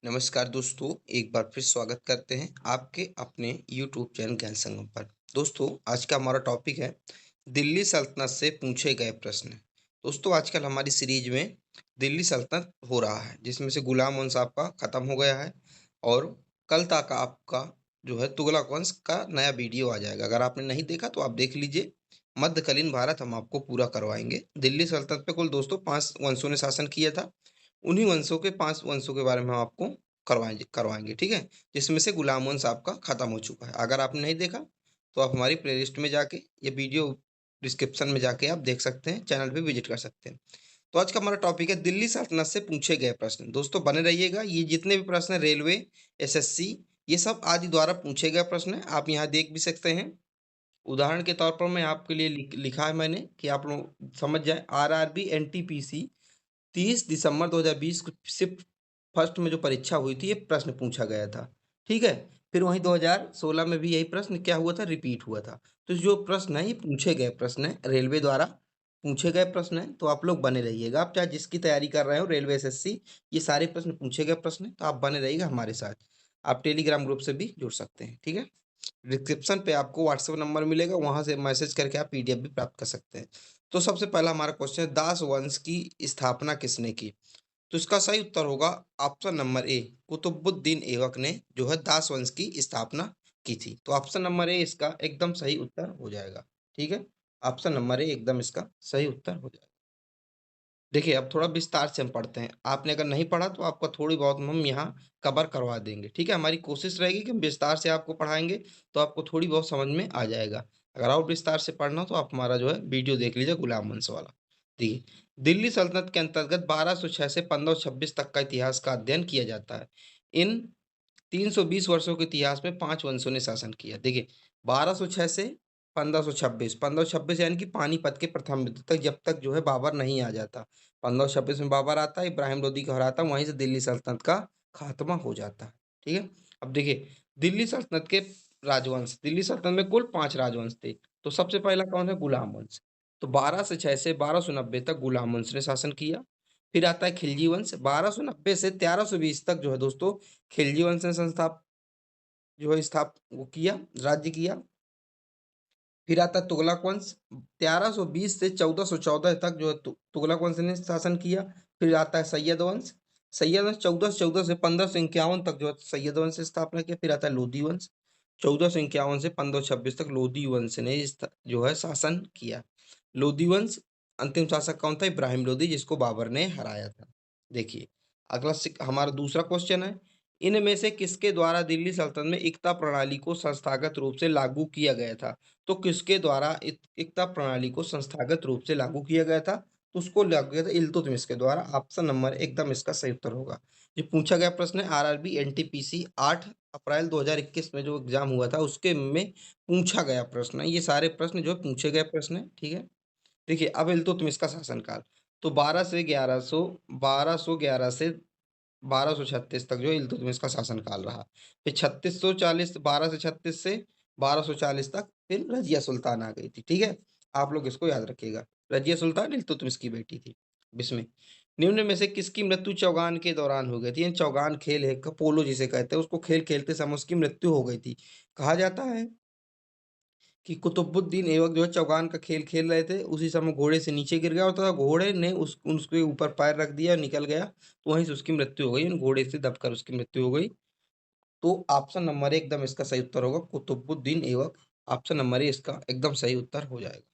नमस्कार दोस्तों, एक बार फिर स्वागत करते हैं आपके अपने यूट्यूब चैनल ज्ञान संगम पर। दोस्तों, आज का हमारा टॉपिक है दिल्ली सल्तनत से पूछे गए प्रश्न। दोस्तों, आजकल हमारी सीरीज में दिल्ली सल्तनत हो रहा है, जिसमें से गुलाम वंश आपका खत्म हो गया है और कल तक आपका जो है तुगलक वंश का नया वीडियो आ जाएगा। अगर आपने नहीं देखा तो आप देख लीजिए। मध्यकालीन भारत हम आपको पूरा करवाएंगे। दिल्ली सल्तनत पे कुल दोस्तों 5 वंशों ने शासन किया था। उन्हीं वंशों के 5 वंशों के बारे में हम आपको करवाएँगे, ठीक है? जिसमें से गुलाम वंश आपका खत्म हो चुका है। अगर आपने नहीं देखा, तो आप हमारी प्लेलिस्ट में जाके ये वीडियो डिस्क्रिप्शन में जाके आप देख सकते हैं, चैनल पे विज़िट कर सकते हैं। तो आज का हमारा टॉपिक है दिल्ली सल्तनत से पूछे गए प्रश्न। दोस्तों बने रहिएगा, ये जितने भी प्रश्न हैं रेलवे, एसएससी ये सब आदि द्वारा पूछे गए प्रश्न हैं। आप यहाँ देख भी सकते हैं। उदाहरण के तौर पर मैं आपके लिए लिखा है मैंने कि आप लोग समझ जाएँ। आरआरबी, एनटीपीसी 30 दिसंबर 2020 को सिर्फ फर्स्ट में जो परीक्षा हुई थी, ये प्रश्न पूछा गया था, ठीक है? फिर वहीं 2016 में भी यही प्रश्न क्या हुआ था, रिपीट हुआ था। तो जो प्रश्न है, ये पूछे गए प्रश्न हैं, रेलवे द्वारा पूछे गए प्रश्न हैं, तो आप लोग बने रहिएगा। आप चाहे जिसकी तैयारी कर रहे हो, रेलवे, एसएससी, ये सारे प्रश्न पूछे गए प्रश्न हैं, तो आप बने रहिएगा हमारे साथ। आप टेलीग्राम ग्रुप से भी जुड़ सकते हैं, ठीक है? डिस्क्रिप्शन पे आपको व्हाट्सएप नंबर मिलेगा, वहाँ से मैसेज करके आप पीडीएफ भी प्राप्त कर सकते हैं। तो सबसे पहला हमारा क्वेश्चन है, दास वंश की स्थापना किसने की? तो इसका सही उत्तर होगा option number A, Qutubuddin Aibak ने जो है दास वंश की स्थापना की थी। तो ऑप्शन नंबर ए इसका एकदम सही उत्तर हो जाएगा, ठीक है? ऑप्शन नंबर ए एकदम इसका सही उत्तर हो जाएगा। देखिए, अब थोड़ा विस्तार से हम पढ़ते हैं। आपने अगर नहीं पढ़ा तो आपका थोड़ी बहुत हम यहाँ कवर करवा देंगे, ठीक है? हमारी कोशिश रहेगी कि हम विस्तार से आपको पढ़ाएँगे, तो आपको थोड़ी बहुत समझ में आ जाएगा। अगर और विस्तार से पढ़ना हो तो आप हमारा जो है वीडियो देख लीजिए गुलाम वंश वाला। देखिए, दिल्ली सल्तनत के अंतर्गत 1206 से 1526 तक का इतिहास का अध्ययन किया जाता है। इन 320 वर्षों के इतिहास में 5 वंशों ने शासन किया। देखिए, 1206 से 1526, 1526 यानी कि पानीपत के प्रथम युद्ध तक, जब तक जो है बाबर नहीं आ जाता। 1526 में बाबर आता है, इब्राहिम लोदी को हराता है, वहीं से दिल्ली सल्तनत का खात्मा हो जाता है। ठीक है? अब देखिए, दिल्ली सल्तनत के राजवंश, दिल्ली सल्तनत में कुल 5 राजवंश थे। तो सबसे पहला कौन है? गुलाम वंश। तो 1206 से 1290 तक गुलाम वंश ने शासन किया। फिर आता है खिलजी वंश, 1290 से 1320 तक जो है दोस्तों खिलजी वंश ने जो है वो किया, राज्य किया। फिर आता है तुगलक वंश, 1320 से 1414 तक जो है तुगलक वंश ने शासन किया। फिर आता है सैयद वंश, सैयद वंश 1414 से 1551 तक जो है सैयद वंश की स्थापना किया। फिर आता है लोधी वंश, 1451 से 1526 तक लोधी वंश ने जो है शासन किया। लोधी वंश, अंतिम शासक कौन था? इब्राहिम लोधी, जिसको बाबर ने हराया था। देखिए, हमारा दूसरा क्वेश्चन है, इनमें से किसके द्वारा दिल्ली सल्तनत में एकता प्रणाली को संस्थागत रूप से लागू किया गया था? तो किसके द्वारा एकता प्रणाली को संस्थागत रूप से लागू किया गया था? तो उसको लागू किया था इल्तुतमिश के द्वारा। ऑप्शन नंबर एकदम इसका सही उत्तर होगा। ये पूछा गया प्रश्न है, आरआरबी एनटीपीसी 8 अप्रैल 2021 में जो एग्जाम हुआ था उसके में पूछा गया प्रश्न है। ये सारे प्रश्न जो है पूछे गए प्रश्न है, ठीक है? देखिए, अब इल्तुतमिश का शासनकाल, तो 1211 से 1236 तक जो है इल्तुतमिश का शासनकाल रहा। फिर 3640, 1236 से 1240 तक फिर रज़िया सुल्तान आ गई थी, ठीक है? आप लोग इसको याद रखिएगा। रज़िया सुल्तान इल्तुतमिश की बेटी थी। अब इसमें निम्न में से किसकी मृत्यु चौगान के दौरान हो गई थी? ये चौगान खेल है, पोलो जिसे कहते हैं, उसको खेल-खेलते समय उसकी मृत्यु हो गई थी। कहा जाता है कि कुतुबुद्दीन ऐबक जो है चौगान का खेल खेल रहे थे, उसी समय घोड़े से नीचे गिर गया और तथा घोड़े ने उसके ऊपर पैर रख दिया, निकल गया, तो वहीं से उसकी मृत्यु हो गई। उन घोड़े से दबकर उसकी मृत्यु हो गई। तो ऑप्शन नंबर ए एकदम इसका सही उत्तर होगा, Qutubuddin Aibak. Option number A इसका एकदम सही उत्तर हो जाएगा।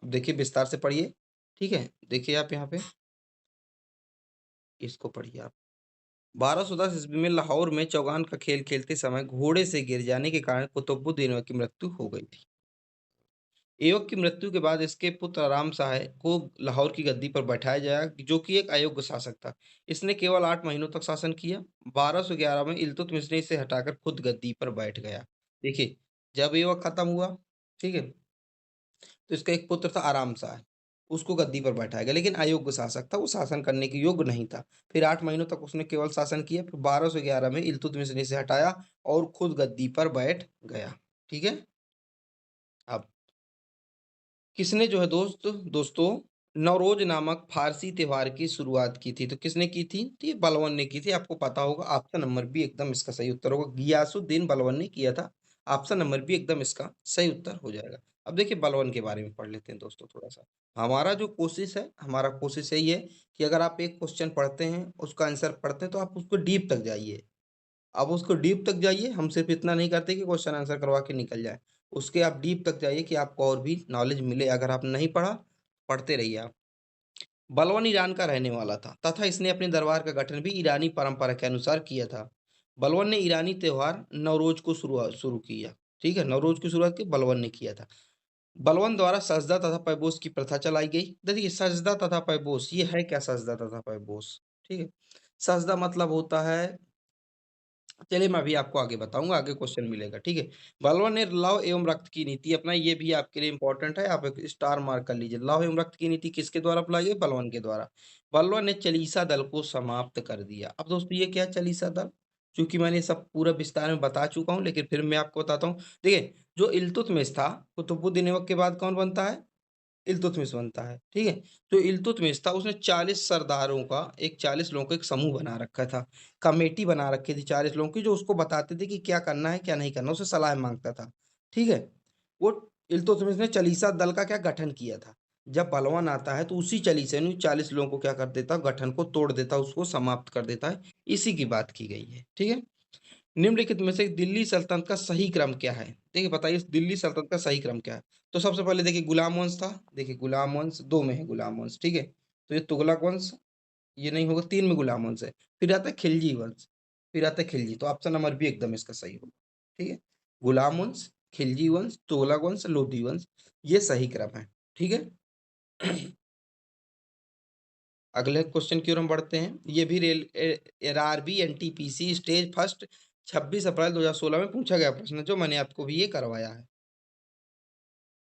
अब देखिए विस्तार से पढ़िए, ठीक है? देखिए आप यहाँ पे इसको पढ़िए आप। 1210 ईस्वी में लाहौर में चौगान का खेल खेलते समय घोड़े से गिर जाने के कारण कुतुबुद्दीन ऐबक की मृत्यु हो गई थी। ऐबक की मृत्यु के बाद इसके पुत्र राम शाह को लाहौर की गद्दी पर बैठाया गया, जो कि एक अयोग्य शासक था। इसने केवल 8 महीनों तक शासन किया। 1211 में इल्तुतमिश ने इसे हटाकर खुद गद्दी पर बैठ गया। देखिए, जब ऐबक खत्म हुआ, ठीक है, तो इसका एक पुत्र था आराम शाह, उसको गद्दी पर बैठाया गया, लेकिन अयोग्य शासक था, वो शासन करने के योग्य नहीं था। फिर 8 महीनों तक उसने केवल शासन किया, फिर 1211 में इल्तुतमिश ने इसे हटाया और खुद गद्दी पर बैठ गया। ठीक है? अब किसने जो है दोस्तों नवरोज नामक फारसी त्योहार की शुरुआत की थी? तो किसने की थी? तो ये बलबन ने की थी, आपको पता होगा। ऑप्शन नंबर बी एकदम इसका सही उत्तर होगा। गियासुद्दीन बलबन ने किया था। ऑप्शन नंबर बी एकदम इसका सही उत्तर हो जाएगा। अब देखिए बलबन के बारे में पढ़ लेते हैं दोस्तों थोड़ा-सा। हमारा कोशिश यही है कि अगर आप एक क्वेश्चन पढ़ते हैं, उसका आंसर पढ़ते हैं, तो आप उसको डीप तक जाइए। आप उसको डीप तक जाइए, हम सिर्फ इतना नहीं करते कि क्वेश्चन आंसर करवा के निकल जाएँ। उसके आप डीप तक जाइए कि आपको और भी नॉलेज मिले। अगर आप नहीं पढ़ा, पढ़ते रहिए आप। बलवन ईरान का रहने वाला था तथा इसने अपने दरबार का गठन भी ईरानी परंपरा के अनुसार किया था। बलवन ने ईरानी त्योहार नवरोज को शुरू किया। ठीक है, नवरोज की शुरुआत की बलवन ने किया था। बलवन द्वारा सजदा तथा पैबोस की प्रथा चलाई गई। देखिए सजदा तथा पैबोस ये है क्या? सजदा तथा पैबोस, ठीक है। सजदा मतलब होता है, चलिए मैं अभी आपको आगे बताऊँगा, आगे क्वेश्चन मिलेगा, ठीक है। बलवन ने लव एवं रक्त की नीति अपनाई, ये भी आपके लिए इम्पोर्टेंट है, आप एक स्टार मार्क कर लीजिए। लव एवं रक्त की नीति किसके द्वारा अपनाई गई? बलवन के द्वारा। बलवन ने चालीसा दल को समाप्त कर दिया। अब दोस्तों ये क्या है चालीसा दल? चूँकि मैंने सब पूरा विस्तार में बता चुका हूँ, लेकिन फिर मैं आपको बताता हूँ। देखिए, जो इल्तुतमिश था, कुतुबुद्दीन ऐबक के बाद कौन बनता है? इल्तुतमिश बनता है, ठीक है? जो इल्तुतमिश था उसने 40 सरदारों का एक 40 लोगों का एक समूह बना रखा था। कमेटी बना रखी थी 40 लोगों की जो उसको बताते थे कि क्या करना है, क्या नहीं करना, उससे सलाह माँगता था, ठीक है? वो इल्तुतमिश ने चालीसा दल का क्या गठन किया था। जब बलवान आता है तो उसी चालीसा यानी 40 लोगों को क्या कर देता है, गठन को तोड़ देता है, उसको समाप्त कर देता है। इसी की बात की गई है, ठीक है? निम्नलिखित में से दिल्ली सल्तनत का सही क्रम क्या है? देखिए बताइए दिल्ली सल्तनत का सही क्रम क्या है? तो सबसे पहले देखिए गुलाम वंश था, देखिए गुलाम वंश 2 में है गुलाम वंश, ठीक है? तो ये तुगलक वंश, ये नहीं होगा, 3 में गुलाम वंश है। फिर आता है खिलजी वंश, फिर आता है खिलजी, तो ऑप्शन नंबर बी एकदम इसका सही होगा, ठीक है? गुलाम वंश, खिलजी वंश, तुगलक वंश, लोधी वंश, ये सही क्रम है, ठीक है? अगले क्वेश्चन की ओर हम बढ़ते हैं। ये भी आरआरबी एनटीपीसी स्टेज फर्स्ट 26 अप्रैल 2016 में पूछा गया प्रश्न है, जो मैंने आपको भी ये करवाया है।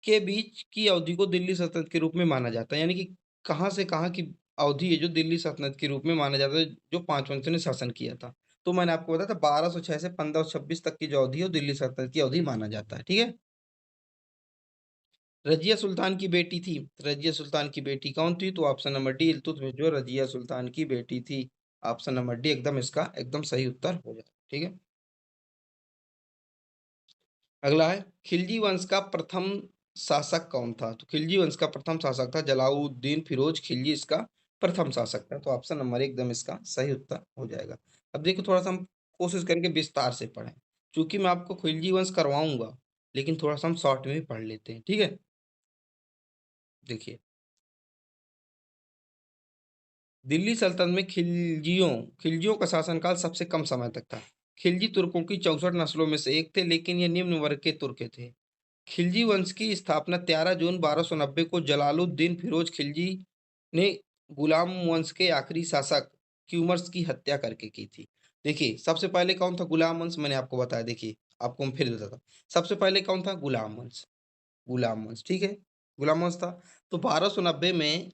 के बीच की अवधि को दिल्ली सल्तनत के रूप में माना जाता है, यानी कि कहाँ से कहाँ की अवधि है जो दिल्ली सल्तनत के रूप में माना जाता है, जो 5 वंशों ने शासन किया था। तो मैंने आपको बताया था 1206 से 1526 तक की जो अवधि है वो दिल्ली सल्तनत की अवधि माना जाता है, ठीक है? रज़िया सुल्तान की बेटी थी। रज़िया सुल्तान की बेटी कौन थी? तो ऑप्शन नंबर डी इल्तुतमिश जो रज़िया सुल्तान की बेटी थी। ऑप्शन नंबर डी एकदम इसका एकदम सही उत्तर हो जाएगा, ठीक है? अगला है खिलजी वंश का प्रथम शासक कौन था? तो खिलजी वंश का प्रथम शासक था जलालुद्दीन फिरोज खिलजी इसका प्रथम शासक था। तो ऑप्शन नंबर एकदम इसका सही उत्तर हो जाएगा। अब देखो थोड़ा-सा हम कोशिश करेंगे विस्तार से पढ़ें। चूँकि मैं आपको खिलजी वंश करवाऊँगा, लेकिन थोड़ा-सा हम शॉर्ट में भी पढ़ लेते हैं, ठीक है? देखिए दिल्ली सल्तनत में खिलजियों का शासनकाल सबसे कम समय तक था। खिलजी तुर्कों की 64 नस्लों में से एक थे, लेकिन ये निम्न वर्ग के तुर्क थे। खिलजी वंश की स्थापना 13 जून 1290 को जलालुद्दीन फिरोज खिलजी ने गुलाम वंश के आखिरी शासक क्यूमर्स की हत्या करके की थी। देखिए, सबसे पहले कौन था गुलाम वंश? मैंने आपको बताया, देखिए, आपको मैं फिर बताता हूँ। सबसे पहले कौन था? गुलाम वंश। गुलाम वंश, ठीक है? गुलाम वंश था। तो 1290 में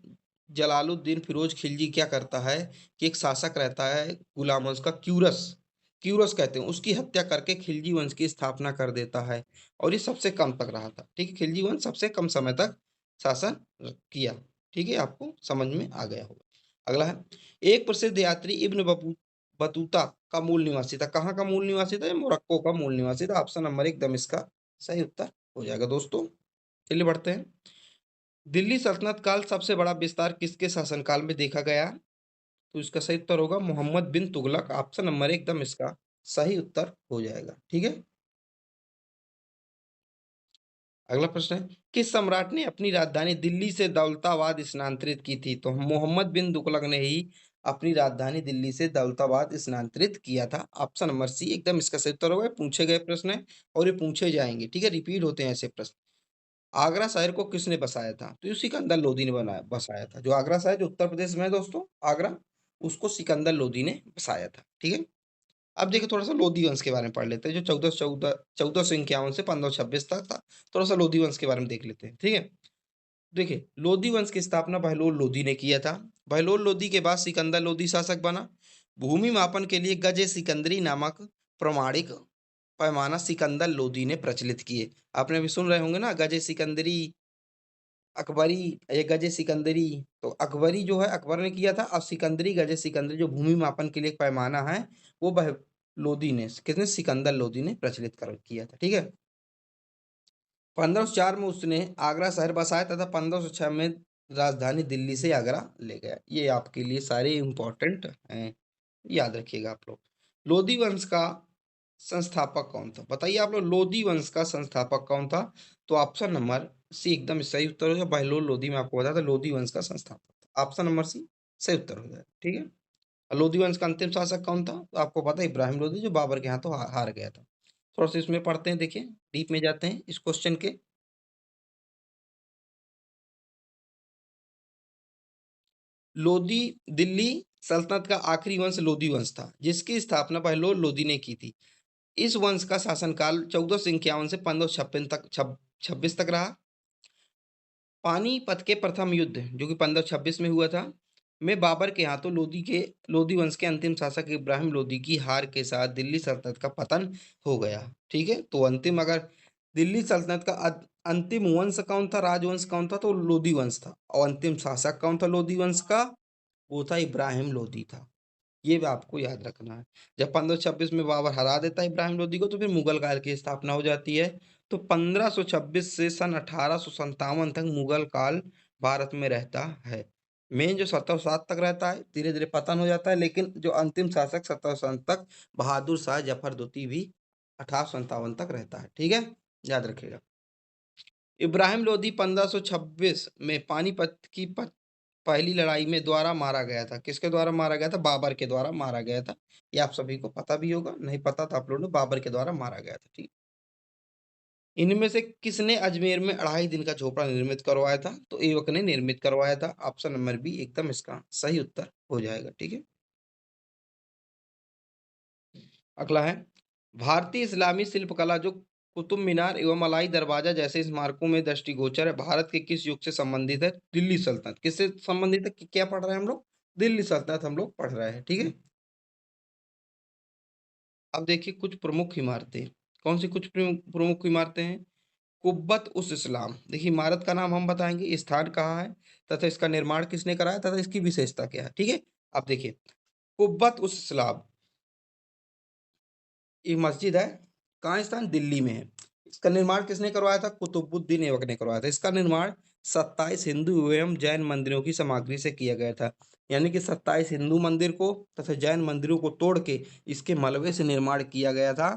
जलालुद्दीन फिरोज खिलजी क्या करता है कि एक शासक रहता है गुलाम वंश का क्यूरस, क्यूरस कहते हैं, उसकी हत्या करके खिलजी वंश की स्थापना कर देता है और ये सबसे कम तक रहा था, ठीक है? खिलजी वंश सबसे कम समय तक शासन किया, ठीक है? आपको समझ में आ गया होगा। अगला है, एक प्रसिद्ध यात्री इब्न बतूता का मूल निवासी था। कहाँ का मूल निवासी था? ये मोरक्को का मूल निवासी था। ऑप्शन नंबर एकदम इसका सही उत्तर हो जाएगा दोस्तों। चलिए बढ़ते हैं। दिल्ली सल्तनत काल सबसे बड़ा विस्तार किसके शासनकाल में देखा गया? तो इसका सही उत्तर होगा मोहम्मद बिन तुगलक। ऑप्शन नंबर एकदम इसका सही उत्तर हो जाएगा, ठीक है? अगला प्रश्न है, किस सम्राट ने अपनी राजधानी दिल्ली से दौलताबाद स्थानांतरित की थी? तो मोहम्मद बिन तुगलक ने ही अपनी राजधानी दिल्ली से दौलताबाद स्थानांतरित किया था। ऑप्शन नंबर सी एकदम इसका सही उत्तर होगा। पूछे गए प्रश्न है और ये पूछे जाएंगे, ठीक है? रिपीट होते हैं ऐसे प्रश्न। आगरा शहर को किसने बसाया था? तो ये सिकंदर लोदी ने बनाया बसाया था। जो आगरा शहर जो उत्तर प्रदेश में है दोस्तों, आगरा, उसको सिकंदर लोदी ने बसाया था, ठीक है? अब देखिए थोड़ा-सा लोधी वंश के बारे में पढ़ लेते हैं, जो 1451 से 1526 तक था। थोड़ा-सा लोधी वंश के बारे में देख लेते हैं, ठीक है? देखिए, लोधी वंश की स्थापना बहलोल लोधी ने किया था। बहलोल लोधी के बाद सिकंदर लोधी शासक बना। भूमि मापन के लिए गज-ए-सिकंदरी नामक प्रमाणिक पैमाना सिकंदर लोधी ने प्रचलित किए। आपने अभी सुन रहे होंगे ना गज-ए-सिकंदरी, अकबरी या गजे सिकंदरी। तो अकबरी जो है अकबर ने किया था, और सिकंदरी गजे सिकंदरी जो भूमि मापन के लिए एक पैमाना है, वो लोदी ने, किसने, सिकंदर लोदी ने प्रचलित कर किया था। ठीक है। 1504 में उसने आगरा शहर बसाया तथा 1506 में राजधानी दिल्ली से आगरा ले गया। ये आपके लिए सारे इम्पोर्टेंट हैं, याद रखिएगा आप लोग। लोधी वंश का संस्थापक कौन था? बताइए आप लोग, लोधी वंश का संस्थापक कौन था? तो ऑप्शन नंबर सी एकदम सही उत्तर हो जाएगा। बहलोल लोधी, मैं आपको बताया था लोधी वंश का संस्थापक था। ऑप्शन नंबर सी सही उत्तर हो जाएगा। ठीक है। और लोधी वंश का अंतिम शासक कौन था? तो आपको पता है, इब्राहिम लोधी, जो बाबर के हाथों हार गया था। थोड़ा सा इसमें पढ़ते हैं, देखिए डीप में जाते हैं इस क्वेश्चन के। लोधी दिल्ली सल्तनत का आखिरी वंश लोधी वंश था, जिसकी स्थापना बहलोल लोधी ने की थी। इस वंश का शासनकाल 1451 से 1556 तक 26 तक रहा। पानीपत के प्रथम युद्ध, जो कि 1526 में हुआ था, में बाबर के हाथों लोधी वंश के अंतिम शासक इब्राहिम लोधी की हार के साथ दिल्ली सल्तनत का पतन हो गया। ठीक है। तो अंतिम, अगर दिल्ली सल्तनत का अंतिम वंश कौन था, राजवंश कौन था, तो लोधी वंश था। और अंतिम शासक कौन था लोधी वंश का? वो था इब्राहिम लोधी था। ये भी आपको याद रखना है। जब 1526 में बाबर हरा देता है इब्राहिम लोधी को, तो फिर मुगल काल की स्थापना हो जाती है। तो 1526 से सन 1857 तक मुगल काल भारत में रहता है। मेन जो 1707 तक रहता है, धीरे धीरे पतन हो जाता है, लेकिन जो अंतिम शासक 1707 तक बहादुर शाह जफर द्वितीय भी 1857 तक रहता है। ठीक है, याद रखिएगा। इब्राहिम लोधी 1526 में पानीपत की पहली लड़ाई में द्वारा मारा गया था। किसके द्वारा मारा गया था? बाबर के द्वारा मारा गया था। ये आप सभी को पता भी होगा, नहीं पता तो आप लोगों ने, बाबर के द्वारा मारा गया था। ठीक। इनमें से किसने अजमेर में 2.5 दिन का झोपड़ा निर्मित करवाया था? तो एवक ने निर्मित करवाया था। ऑप्शन नंबर बी एकदम इसका सही उत्तर हो जाएगा। ठीक है। अगला है, भारतीय इस्लामी शिल्पकला जो कुतुब मीनार एवं मलाई दरवाजा जैसे स्मारकों में दृष्टिगोचर है, भारत के किस युग से संबंधित है? दिल्ली सल्तनत। किससे संबंधित है? क्या पढ़ रहे हैं हम लोग? दिल्ली सल्तनत हम लोग पढ़ रहे हैं। ठीक है। अब देखिए कुछ प्रमुख इमारतें। कौन सी कुछ प्रमुख इमारतें हैं? कुब्बत उस इस्लाम। देखिए इमारत का नाम हम बताएंगे, स्थान कहाँ है, तथा इसका निर्माण किसने कराया, तथा इसकी विशेषता क्या है। ठीक है। अब देखिए कुब्बत उस इस्लाम, ये मस्जिद है, कहाँ स्थान? दिल्ली में है। इसका निर्माण किसने करवाया था? कुतुबुद्दीन ऐबक ने करवाया था। इसका निर्माण 27 हिंदू एवं जैन मंदिरों की सामग्री से किया गया था। यानी कि 27 हिंदू मंदिर को तथा जैन मंदिरों को तोड़ के इसके मलबे से निर्माण किया गया था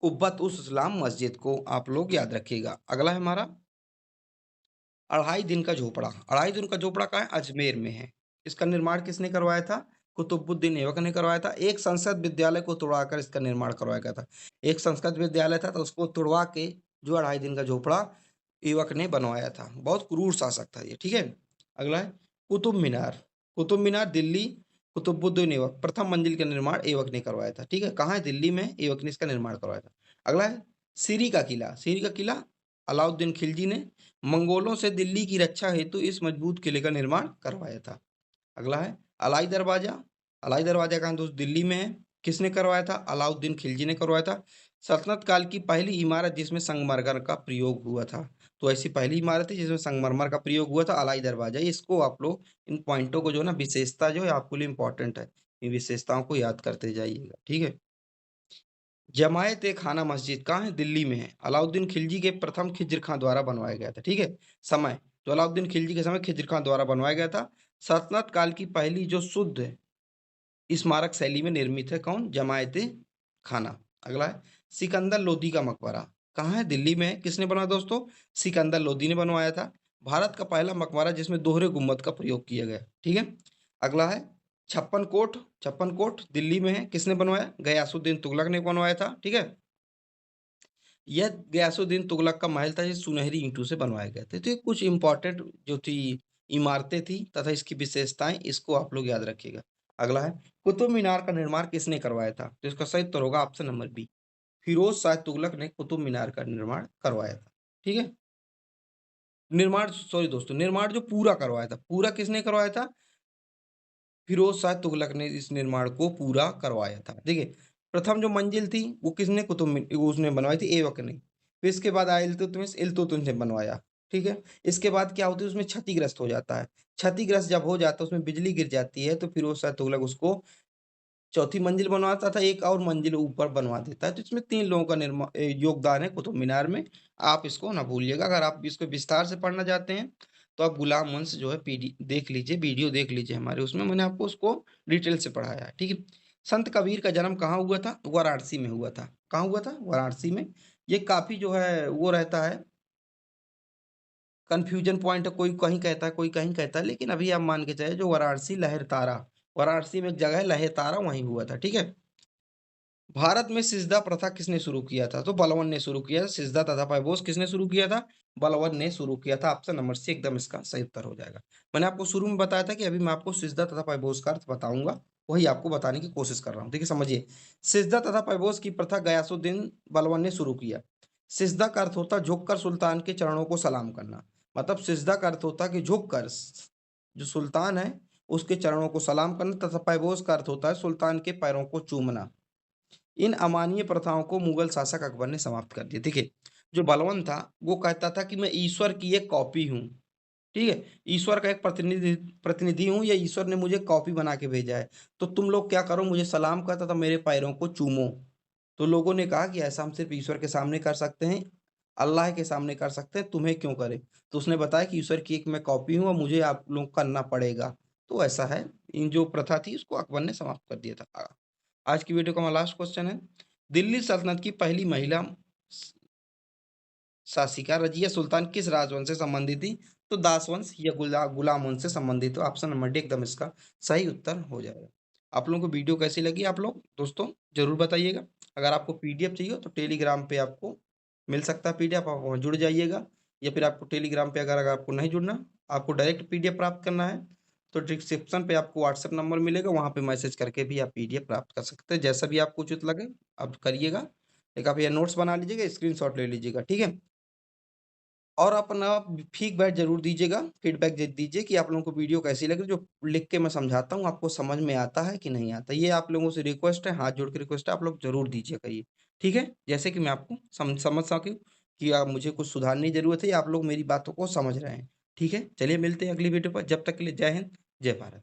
कुब्बत उस इस्लाम मस्जिद को। आप लोग याद रखिएगा। अगला है हमारा 2.5 दिन का झोपड़ा। 2.5 दिन का झोपड़ा कहाँ है? अजमेर में है। इसका निर्माण किसने करवाया था? कुतुबुद्दीन ऐबक ने करवाया था। एक संसद विद्यालय को तोड़वाकर इसका निर्माण करवाया गया था। एक संस्कृत विद्यालय था, तो उसको तुड़वा के जो 2.5 दिन का झोपड़ा ऐबक ने बनवाया था। बहुत क्रूर शासक था ये। ठीक है। अगला है कुतुब मीनार। कुतुब मीनार दिल्ली, कुतुबुद्दीन ऐबक, प्रथम मंजिल का निर्माण ऐबक ने करवाया था। ठीक है। कहाँ है? दिल्ली में ऐबक ने इसका निर्माण करवाया था। अगला है सीरी का किला। सीरी का किला अलाउद्दीन खिलजी ने मंगोलों से दिल्ली की रक्षा हेतु इस मजबूत किले का निर्माण करवाया था। अगला है अलाई दरवाजा। अलाई दरवाजा कहाँ दोस्त? दिल्ली में है। किसने करवाया था? अलाउद्दीन खिलजी ने करवाया था। सल्तनत काल की पहली इमारत जिसमें संगमरमर का प्रयोग हुआ था। तो ऐसी पहली इमारत है जिसमें संगमरमर का प्रयोग हुआ था, अलाई दरवाजा। इसको आप लोग, इन पॉइंटों को जो है ना, विशेषता जो है आपके लिए इंपॉर्टेंट है, इन विशेषताओं को याद करते जाइएगा। ठीक है। जमायत ए खाना मस्जिद कहाँ है? दिल्ली में है। अलाउद्दीन खिलजी के प्रथम खिज्र खां द्वारा बनवाया गया था। ठीक है। समय, जो अलाउद्दीन खिलजी के समय खिज्र खां द्वारा बनवाया गया था। सल्तनत काल की पहली जो शुद्ध स्मारक शैली में निर्मित है, कौन? जमायत ए खाना। अगला है सिकंदर लोदी का मकबरा। कहाँ है? दिल्ली में है। किसने बनवाया दोस्तों? सिकंदर लोदी ने बनवाया था। भारत का पहला मकबरा जिसमें दोहरे गुम्बद का प्रयोग किया गया। ठीक है। अगला है छप्पन कोट। छप्पन कोट दिल्ली में है। किसने बनवाया? गयासुद्दीन तुगलक ने बनवाया था। ठीक है। यह गयासुद्दीन तुगलक का महल था, ये सुनहरी ईंटों से बनवाए गए थे। तो ये कुछ इंपॉर्टेंट जो थी इमारतें थी तथा इसकी विशेषताएं, इसको आप लोग याद रखिएगा। अगला है कुतुब मीनार का निर्माण किसने करवाया था? तो इसका सही उत्तर होगा option number B, Firoz Shah Tughlaq ने कुतुब मीनार का निर्माण करवाया था। ठीक है। निर्माण, सॉरी दोस्तों, निर्माण जो पूरा करवाया था, पूरा किसने करवाया था? फिरोज शाह तुगलक ने इस निर्माण को पूरा करवाया था। देखिए प्रथम जो मंजिल थी वो किसने, उसने बनवाई थी, ऐबक ने। फिर इसके बाद आया इल्तुतमिश, इल्तुतमिश ने बनवाया। ठीक है? इसके बाद क्या होती है उसमें क्षतिग्रस्त हो जाता है। क्षतिग्रस्त जब हो जाता है उसमें बिजली गिर जाती है तो फिर वो शाह तुगलक उसको चौथी मंजिल बनवाता था, एक और मंजिल ऊपर बनवा देता है। तो इसमें 3 लोगों का योगदान है कुतुब मीनार में। आप इसको ना भूलिएगा। अगर आप इसको विस्तार से पढ़ना चाहते हैं, तो आप गुलाम वंश जो है पीडी देख लीजिए, वीडियो देख लीजिए हमारे, उसमें मैंने आपको उसको डिटेल से पढ़ाया है, ठीक है? संत कबीर का जन्म कहाँ हुआ था? वाराणसी में हुआ था। कहाँ हुआ था? वाराणसी में। ये काफ़ी जो है वो रहता है, कन्फ्यूजन पॉइंट है, कोई कहीं कहता है, कोई कहीं कहता है, लेकिन अभी आप मान के चलिए जो वाराणसी लहरतारा, वाराणसी में एक जगह है लहरतारा, वहीं हुआ था, ठीक है? भारत में सिजदा प्रथा किसने शुरू किया था? तो बलवन ने शुरू किया। सिजदा तथा पैबोस किसने शुरू किया था? बलवन ने शुरू किया था। ऑप्शन नंबर सी एकदम इसका सही उत्तर हो जाएगा। मैंने आपको शुरू में बताया था कि अभी मैं आपको सिजदा तथा पैबोस का अर्थ बताऊंगा, वही आपको बताने की कोशिश कर रहा हूँ। देखिए समझिए, सिजदा तथा पैबोस की प्रथा गयासुद्दीन बलवन ने शुरू किया। सिजदा का अर्थ होता है झुककर सुल्तान के चरणों को सलाम करना। मतलब सिजदा का अर्थ होता है कि झुककर जो सुल्तान है उसके चरणों को सलाम करना, तथा पैबोस का अर्थ होता है सुल्तान के पैरों को चूमना। इन अमानवीय प्रथाओं को मुगल शासक अकबर ने समाप्त कर दिया। देखिए, जो बलवन था, वो कहता था कि मैं ईश्वर की एक कॉपी हूँ, ठीक है? ईश्वर का एक प्रतिनिधि प्रतिनिधि हूँ, या ईश्वर ने मुझे कॉपी बना के भेजा है। तो तुम लोग क्या करो, मुझे सलाम कर तथा मेरे पैरों को चूमो। तो लोगों ने कहा कि ऐसा हम सिर्फ़ ईश्वर के सामने कर सकते हैं, अल्लाह के सामने कर सकते हैं, तुम्हें क्यों करें? तो उसने बताया कि ईश्वर की एक मैं कॉपी हूँ और मुझे आप लोग करना पड़ेगा। तो ऐसा है, इन जो प्रथा थी उसको अकबर ने समाप्त कर दिया था। आज की वीडियो का हमारा लास्ट क्वेश्चन है, दिल्ली सल्तनत की पहली महिला स शासिका रज़िया सुल्तान किस राजवंश से संबंधित थी? तो दास वंश या गुलाम वंश से संबंधित हो। ऑप्शन नंबर डी एकदम इसका सही उत्तर हो जाएगा। आप लोगों को वीडियो कैसी लगी आप लोग दोस्तों ज़रूर बताइएगा। अगर आपको पीडीएफ चाहिए हो तो टेलीग्राम पे आपको मिल सकता है पीडीएफ, आप वहाँ जुड़ जाइएगा, या फिर आपको टेलीग्राम पे अगर अगर आपको नहीं जुड़ना, आपको डायरेक्ट पीडीएफ प्राप्त करना है, तो डिस्क्रिप्शन पे आपको व्हाट्सएप नंबर मिलेगा, वहाँ पे मैसेज करके भी आप पीडीएफ प्राप्त कर सकते हैं। जैसा भी आपको उचित लगे आप करिएगा। एक आप ये नोट्स बना लीजिएगा, स्क्रीनशॉट ले लीजिएगा, ठीक है? और अपना फीडबैक ज़रूर दीजिएगा, फीडबैक ज दीजिए कि आप लोगों को वीडियो कैसी लगी, जो लिख के मैं समझाता हूँ, आपको समझ में आता है कि नहीं आता? ये आप लोगों से रिक्वेस्ट है, हाथ जोड़ के रिक्वेस्ट है, आप लोग ज़रूर दीजिएगा ये, ठीक है? जैसे कि मैं आपको समझ सकूँ कि मुझे कुछ सुधारने की ज़रूरत है, या आप लोग मेरी बातों को समझ रहे हैं, ठीक है? चलिए मिलते हैं अगली वीडियो पर, जब तक के लिए जय हिंद, जय भारत।